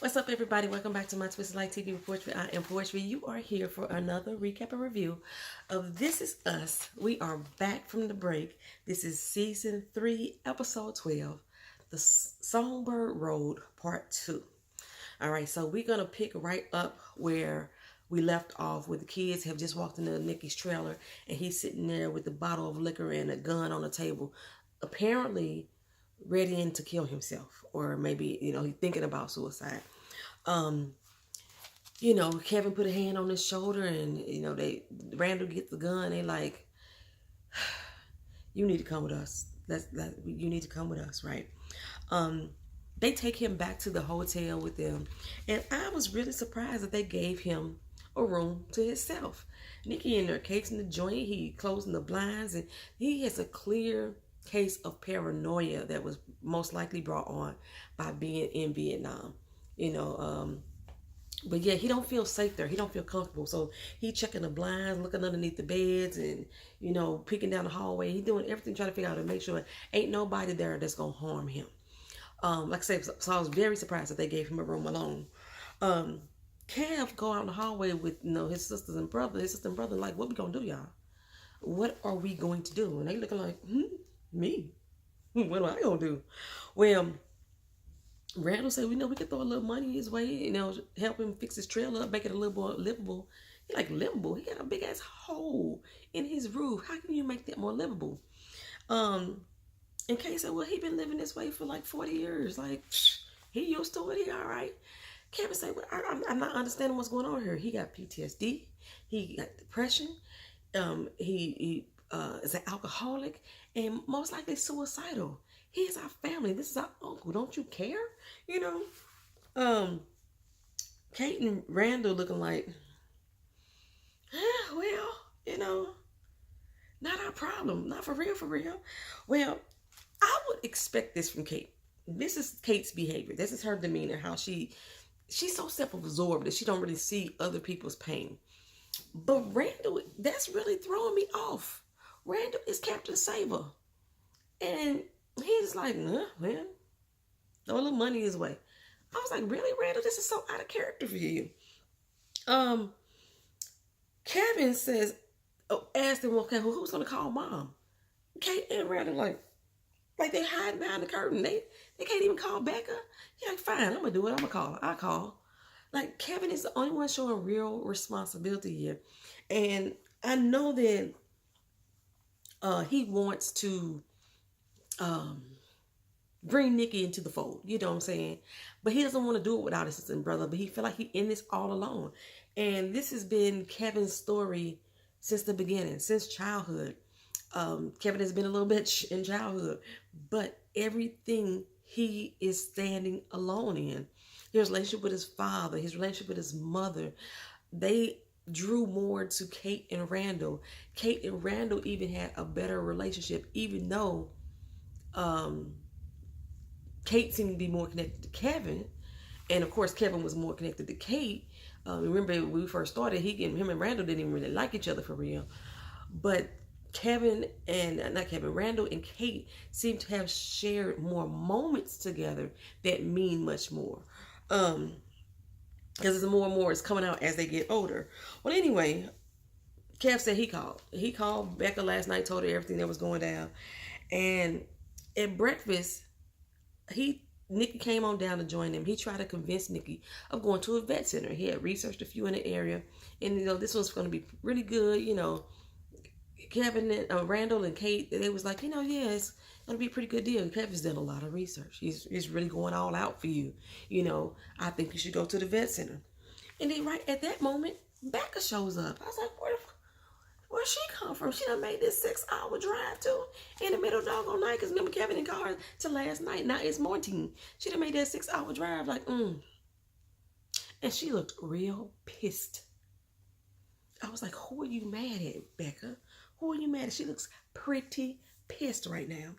What's up, everybody? Welcome back to my Twisted Light TV with Poetry. I am Poetry. You are here for another recap and review of This Is Us. We are back from the break. This is season 3, episode 12, The Songbird Road, part 2. All right, so we're gonna pick right up where we left off, where the kids have just walked into Nikki's trailer, and he's sitting there with a bottle of liquor and a gun on the table, apparently ready to kill himself, or maybe he's thinking about suicide. Kevin put a hand on his shoulder, and Randall gets the gun. They like, you need to come with us. You need to come with us, right? They take him back to the hotel with them, and I was really surprised that they gave him a room to himself. Nikki in there casing the joint, he closing the blinds, and he has a clear case of paranoia that was most likely brought on by being in Vietnam. But yeah, he don't feel safe there. He don't feel comfortable. So he checking the blinds, looking underneath the beds, and peeking down the hallway. He doing everything trying to figure out to make sure ain't nobody there that's gonna harm him. Like I said, so I was very surprised that they gave him a room alone. Kev go out in the hallway with his sisters and brother. His sister and brother like, what we gonna do, y'all? What are we going to do? And they looking like, me? What am I gonna do? Well, Randall said, we could throw a little money his way, help him fix his trailer up, make it a little more livable. He like livable. He got a big ass hole in his roof. How can you make that more livable? And Kay said, well, he been living this way for like 40 years. Like, he used to it. He all right. Kevin said, well, I'm not understanding what's going on here. He got PTSD. He got depression. He is an alcoholic and most likely suicidal. He is our family. This is our uncle. Don't you care? Kate and Randall looking like, not our problem. Not for real, for real. Well, I would expect this from Kate. This is Kate's behavior. This is her demeanor, how she's so self-absorbed that she don't really see other people's pain. But Randall, that's really throwing me off. Randall is Captain Saver. And he's like, well, throw a little money his way. I was like, really, Randall? This is so out of character for you. Kevin says, asked him, okay, well, who's going to call mom? Kate and Randall like they hide behind the curtain. They can't even call Becca. He's like, fine, I'm going to do it. I'm going to call her. I'll call. Like, Kevin is the only one showing real responsibility here. And I know that he wants to bring Nikki into the fold. You know what I'm saying? But he doesn't want to do it without his sister and brother. But he feel like he in this all alone. And this has been Kevin's story since the beginning, since childhood. Kevin has been a little bitch in childhood. But everything he is standing alone in. His relationship with his father, his relationship with his mother, they drew more to Kate and Randall. Kate and Randall even had a better relationship, even though Kate seemed to be more connected to Kevin. And of course, Kevin was more connected to Kate. Remember when we first started, him and Randall didn't even really like each other for real. But Randall and Kate seem to have shared more moments together that mean much more. Because more and more is coming out as they get older. Well, anyway, Kev said he called. He called Becca last night, told her everything that was going down. And at breakfast, Nikki came on down to join him. He tried to convince Nikki of going to a vet center. He had researched a few in the area. And, this was going to be really good. Kevin and Randall and Kate, they was like, yeah, it's going to be a pretty good deal. Kevin's done a lot of research. He's really going all out for you. I think you should go to the vet center. And then right at that moment, Becca shows up. I was like, where'd she come from? She done made this 6-hour drive too in the middle of doggone night. Because remember, Kevin and called her till last night. Now it's morning. She done made that 6-hour drive like, And she looked real pissed. I was like, who are you mad at, Becca? Who are you mad at? She looks pretty pissed right now.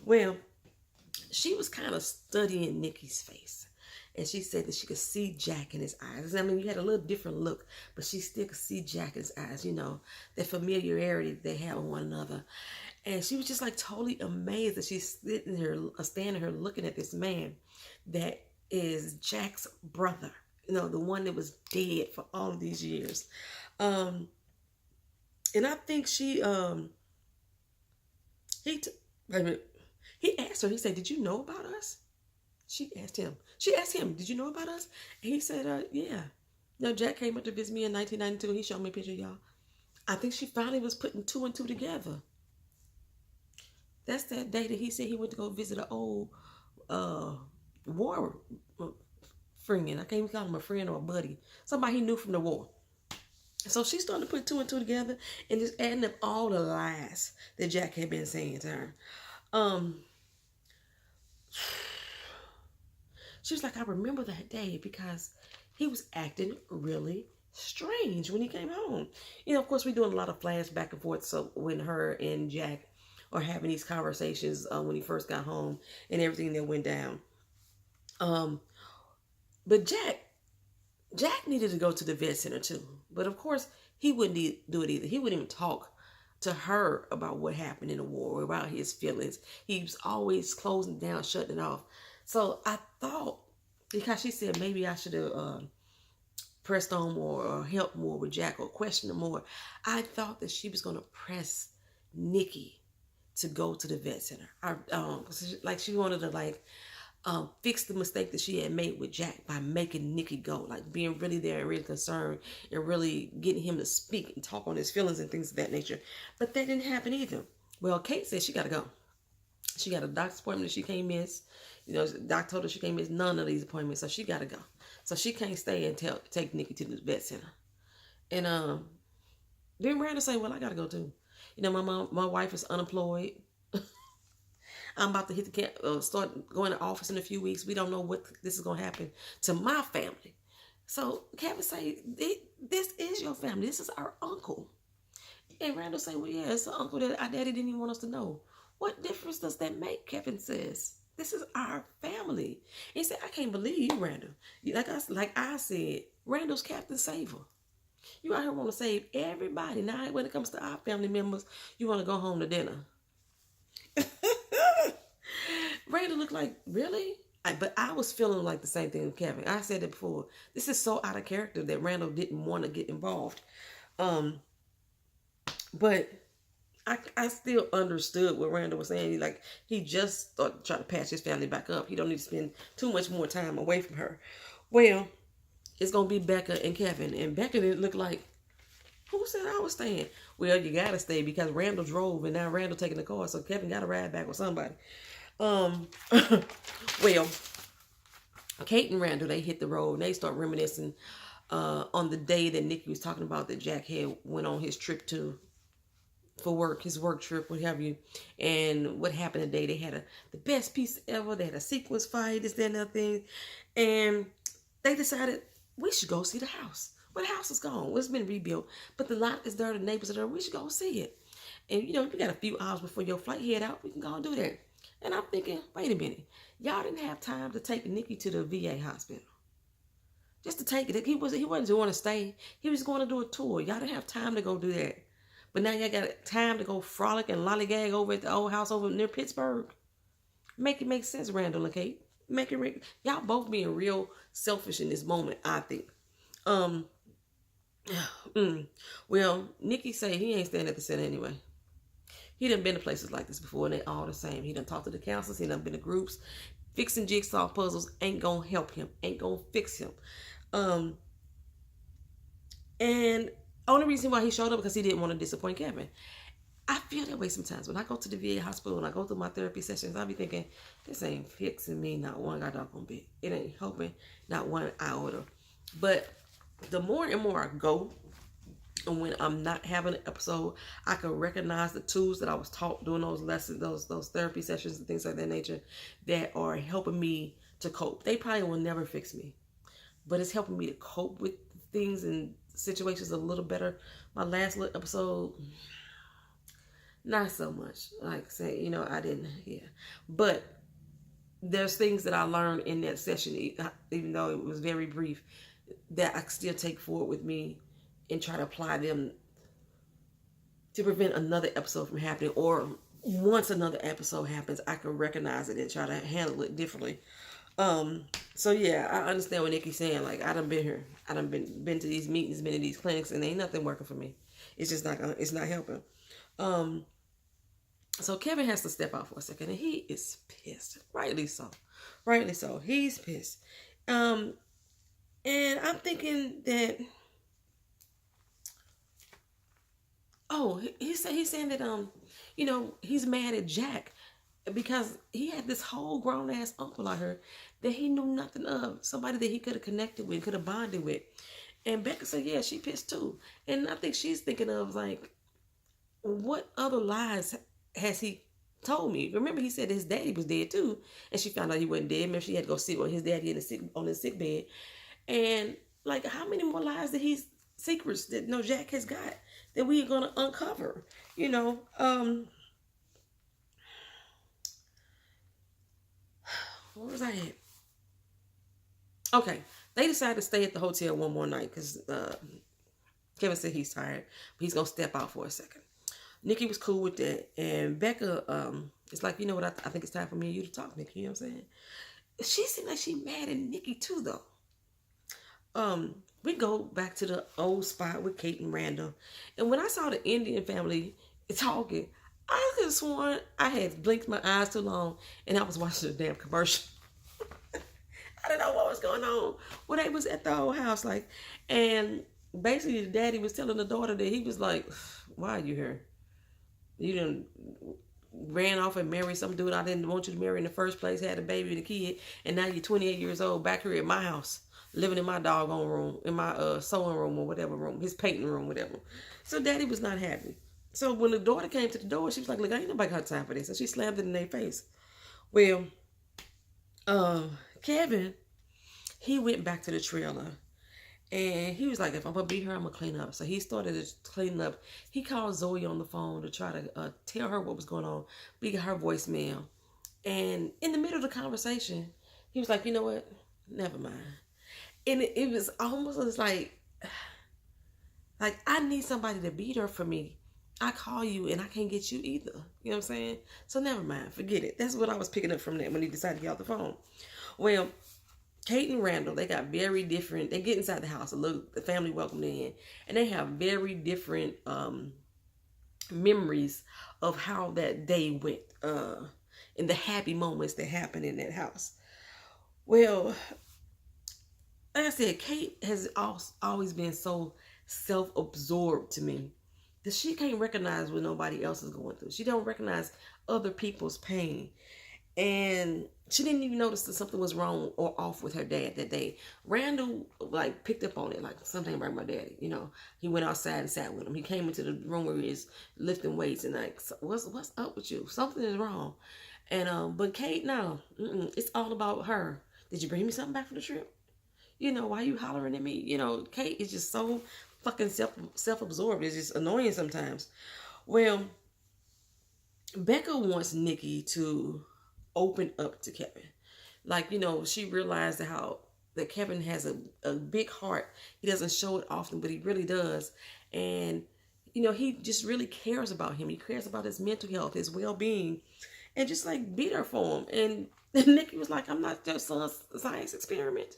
Well, she was kind of studying Nikki's face. And she said that she could see Jack in his eyes. I mean, you had a little different look, but she still could see Jack in his eyes, the familiarity they have with one another. And she was just like totally amazed that she's standing here looking at this man that is Jack's brother. You know, the one that was dead for all of these years. And I think wait a minute. He asked her, he said, "Did you know about us?" She asked him, "Did you know about us?" And he said, "Yeah." Now, Jack came up to visit me in 1992. He showed me a picture, y'all. I think she finally was putting two and two together. That's that day that he said he went to go visit an old war friend. I can't even call him a friend or a buddy. Somebody he knew from the war. So she's starting to put two and two together and just adding up all the lies that Jack had been saying to her. She was like, "I remember that day because he was acting really strange when he came home." You know, of course, we're doing a lot of flash back and forth. So when her and Jack are having these conversations when he first got home and everything that went down. But Jack needed to go to the vet center too. But of course, he wouldn't do it either. He wouldn't even talk to her about what happened in the war, or about his feelings. He was always closing down, shutting it off. So I thought, because she said maybe I should have pressed on more or helped more with Jack or questioned him more, I thought that she was going to press Nikki to go to the vet center. She wanted to fix the mistake that she had made with Jack by making Nikki go, like being really there and really concerned and really getting him to speak and talk on his feelings and things of that nature. But that didn't happen either. Well, Kate said she got to go. She got a doctor's appointment that she can't miss. You know, the doctor told her she can't miss none of these appointments, so she got to go. So she can't stay and take Nikki to the vet center. And then Randall say, "Well, I got to go too. You know, my wife is unemployed. I'm about to hit the camp, start going to office in a few weeks. We don't know what this is going to happen to my family." So Kevin say, "This is your family. This is our uncle." And Randall say, "Well, yeah, it's an uncle that our daddy didn't even want us to know." "What difference does that make?" Kevin says. "This is our family." He said, "I can't believe you, Randall. Like I said, Randall's Captain Saver. You out here want to save everybody. Now, when it comes to our family members, you want to go home to dinner." Randall looked like, "Really?" But I was feeling like the same thing with Kevin. I said it before. This is so out of character that Randall didn't want to get involved. But I still understood what Randall was saying. Like, he just started trying to patch his family back up. He don't need to spend too much more time away from her. Well, it's going to be Becca and Kevin. And Becca didn't look like, "Who said I was staying?" Well, you got to stay because Randall drove and now Randall taking the car. So Kevin got to ride back with somebody. Well, Kate and Randall, they hit the road and they start reminiscing on the day that Nikki was talking about that Jack had went on his trip for work, his work trip, what have you, and what happened today. They had the best piece ever. They had a sequence fight, this, that, and that thing, and they decided we should go see the house. Well, the house is gone. Well, it's been rebuilt, but the lot is there. The neighbors are there. We should go see it. And you know, you got a few hours before your flight head out. We can go and do that. And I'm thinking, wait a minute, y'all didn't have time to take Nikki to the VA hospital. Just to take it. He wasn't going to stay. He was going to do a tour. Y'all didn't have time to go do that. But now y'all got time to go frolic and lollygag over at the old house over near Pittsburgh. Make it make sense, Randall and Kate. Y'all both being real selfish in this moment, I think. Well, Nikki say he ain't staying at the center anyway. He done been to places like this before, and they all the same. He done talked to the counselors. He done been to groups. Fixing jigsaw puzzles ain't gonna help him. Ain't gonna fix him. And only reason why he showed up because he didn't want to disappoint Kevin. I feel that way sometimes. When I go to the VA hospital and I go through my therapy sessions, I be thinking, this ain't fixing me not one goddamn bit. It ain't helping not one iota. But the more and more I go, and when I'm not having an episode, I can recognize the tools that I was taught during those lessons, those therapy sessions and things like that nature that are helping me to cope. They probably will never fix me, but it's helping me to cope with things and situations a little better. My last little episode, not so much. Like say, you know, I didn't, yeah. But there's things that I learned in that session, even though it was very brief, that I still take forward with me and try to apply them to prevent another episode from happening. Or once another episode happens, I can recognize it and try to handle it differently. So yeah, I understand what Nikki's saying. Like, I done been here. I done been to these meetings, been to these clinics, and ain't nothing working for me. It's just not it's not helping. Um, so Kevin has to step out for a second, and he is pissed. Rightly so. Rightly so. He's pissed. Um, and I'm thinking that, oh, he's saying that he's mad at Jack because he had this whole grown ass uncle I heard that he knew nothing of, somebody that he could have connected with, could have bonded with. And Becca said, yeah, she pissed too. And I think she's thinking of, like, what other lies has he told me? Remember, he said his daddy was dead too, and she found out he wasn't dead. Maybe she had to go sit with his daddy on his sick bed. And, like, how many more lies that secrets that Jack has got that we are gonna uncover? Where was I at? Okay, they decided to stay at the hotel one more night because Kevin said he's tired, but he's gonna step out for a second. Nikki was cool with that, and Becca, it's like, you know what? I think it's time for me and you to talk, Nikki. You know what I'm saying? She seemed like she mad at Nikki too, though. We go back to the old spot with Kate and Randall, and when I saw the Indian family talking, I could have sworn I had blinked my eyes too long, and I was watching the damn commercial. I didn't know what was going on. Well, they was at the old house, like, and basically the daddy was telling the daughter that he was like, why are you here? You done ran off and married some dude I didn't want you to marry in the first place, had a baby and a kid, and now you're 28 years old back here at my house, living in my doggone room, in my sewing room or whatever room, his painting room, whatever. So daddy was not happy. So when the daughter came to the door, she was like, look, I ain't nobody got time for this. And she slammed it in their face. Well, Kevin, he went back to the trailer. And he was like, if I'm going to be here, I'm going to clean up. So he started cleaning up. He called Zoe on the phone to try to tell her what was going on. We got her voicemail. And in the middle of the conversation, he was like, you know what? Never mind. And it was almost like I need somebody to be there for me. I call you and I can't get you either. You know what I'm saying? So never mind. Forget it. That's what I was picking up from that when he decided to get off the phone. Well, Kate and Randall, they got very different. They get inside the house. The family welcomed in, and they have very different memories of how that day went, and the happy moments that happened in that house. Well, like I said, Kate has always been so self-absorbed to me that she can't recognize what nobody else is going through. She don't recognize other people's pain. And she didn't even notice that something was wrong or off with her dad that day. Randall, like, picked up on it, like, something about my daddy, He went outside and sat with him. He came into the room where he was lifting weights and, like, what's up with you? Something is wrong. And, but Kate, no. It's all about her. Did you bring me something back from the trip? Why you hollering at me? Kate is just so fucking self-absorbed. It's just annoying sometimes. Well, Becca wants Nikki to open up to Kevin. Like, she realized that Kevin has a big heart. He doesn't show it often, but he really does. And, he just really cares about him. He cares about his mental health, his well-being, and just, like, be there for him. And Nikki was like, I'm not your son's science experiment.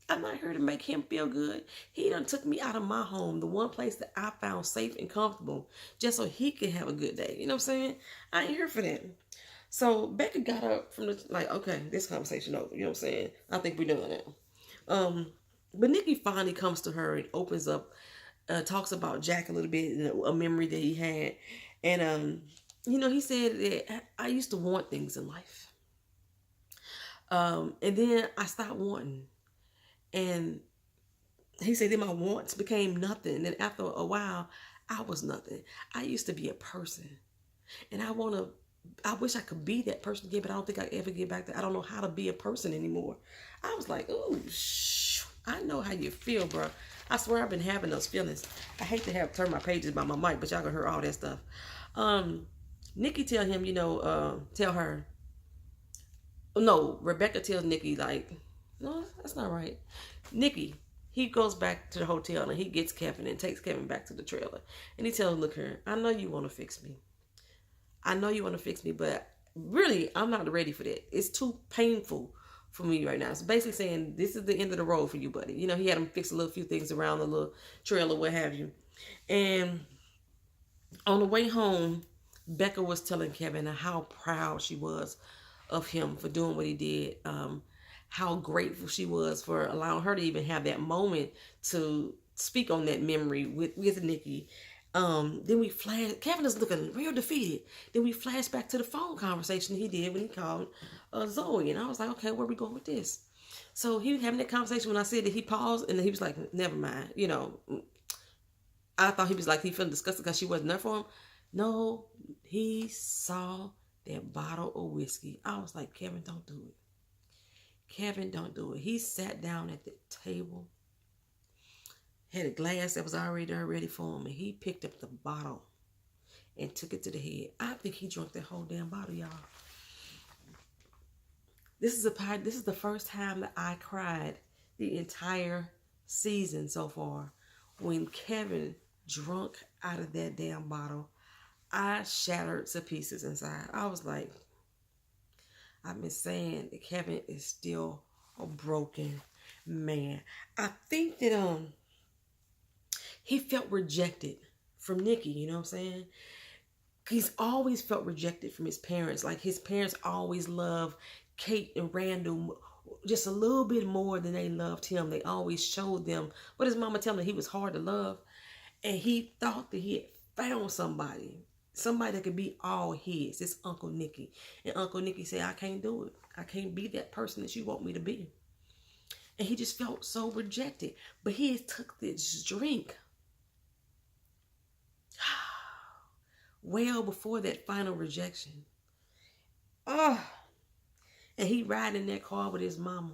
I'm not here to make him feel good. He done took me out of my home, the one place that I found safe and comfortable, just so he could have a good day. You know what I'm saying? I ain't here for that. So Becca got up from okay, this conversation over. You know what I'm saying? I think we're doing it. But Nikki finally comes to her and opens up, talks about Jack a little bit, a memory that he had. And, he said that I used to want things in life. And then I stopped wanting. And he said that my wants became nothing. And then after a while, I was nothing. I used to be a person. And I wish I could be that person again, but I don't think I ever get back there. I don't know how to be a person anymore. I was like, ooh, I know how you feel, bro. I swear I've been having those feelings. I hate to have turned my pages by my mic, but y'all gonna hear all that stuff. Nikki tell him, tell her. No, Rebecca tells Nikki, like, no, that's not right. Nikki, he goes back to the hotel and he gets Kevin and takes Kevin back to the trailer. And he tells him, look here, I know you want to fix me. I know you want to fix me, but really, I'm not ready for that. It's too painful for me right now. It's basically saying this is the end of the road for you, buddy. You know, he had him fix a little few things around the little trailer, what have you. And on the way home, Becca was telling Kevin how proud she was of him for doing what he did. How grateful she was for allowing her to even have that moment to speak on that memory with Nikki. Then we flash. Kevin is looking real defeated. Then we flash back to the phone conversation he did when he called Zoe, and I was like, okay, where we going with this? So he was having that conversation when I said that he paused, and then he was like, never mind. You know, I thought he was like he feeling disgusted because she wasn't there for him. No, he saw that bottle of whiskey. I was like, Kevin, don't do it. Kevin, don't do it. He sat down at the table, had a glass that was already there ready for him, and he picked up the bottle and took it to the head. I think he drank that whole damn bottle, y'all. This is the first time that I cried the entire season so far. When Kevin drunk out of that damn bottle, I shattered to pieces inside. I was like, I've been saying that Kevin is still a broken man. I think that he felt rejected from Nikki, you know what I'm saying? He's always felt rejected from his parents. Like his parents always loved Kate and Randall just a little bit more than they loved him. They always showed them, but his mama telling him he was hard to love. And he thought that he had found somebody that could be all his. It's Uncle Nicky. And Uncle Nicky said, I can't do it. I can't be that person that you want me to be. And he just felt so rejected. But he took this drink well before that final rejection. Oh, and he riding in that car with his mama.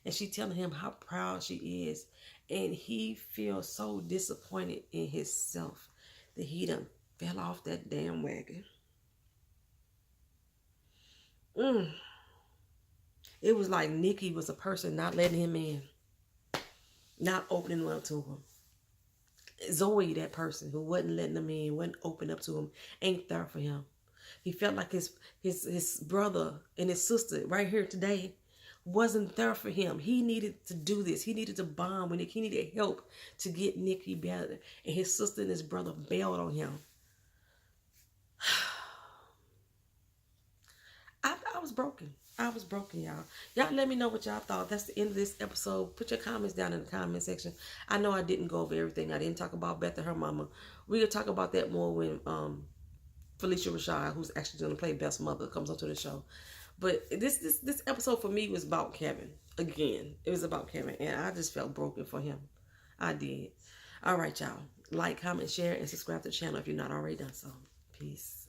And she telling him how proud she is. And he feels so disappointed in himself that he done fell off that damn wagon. It was like Nikki was a person not letting him in. Not opening up to him. Zoe, that person who wasn't letting him in, wasn't open up to him, ain't there for him. He felt like his brother and his sister right here today wasn't there for him. He needed to do this. He needed to bond with Nick. He needed help to get Nikki better. And his sister and his brother bailed on him. I was broken. I was broken, y'all. Y'all let me know what y'all thought. That's the end of this episode. Put your comments down in the comment section. I know I didn't go over everything. I didn't talk about Beth and her mama. We'll talk about that more when Felicia Rashad, who's actually going to play Beth's mother, comes onto the show. But this episode for me was about Kevin. Again, it was about Kevin. And I just felt broken for him. I did. All right, y'all. Like, comment, share, and subscribe to the channel if you're not already done so. Peace.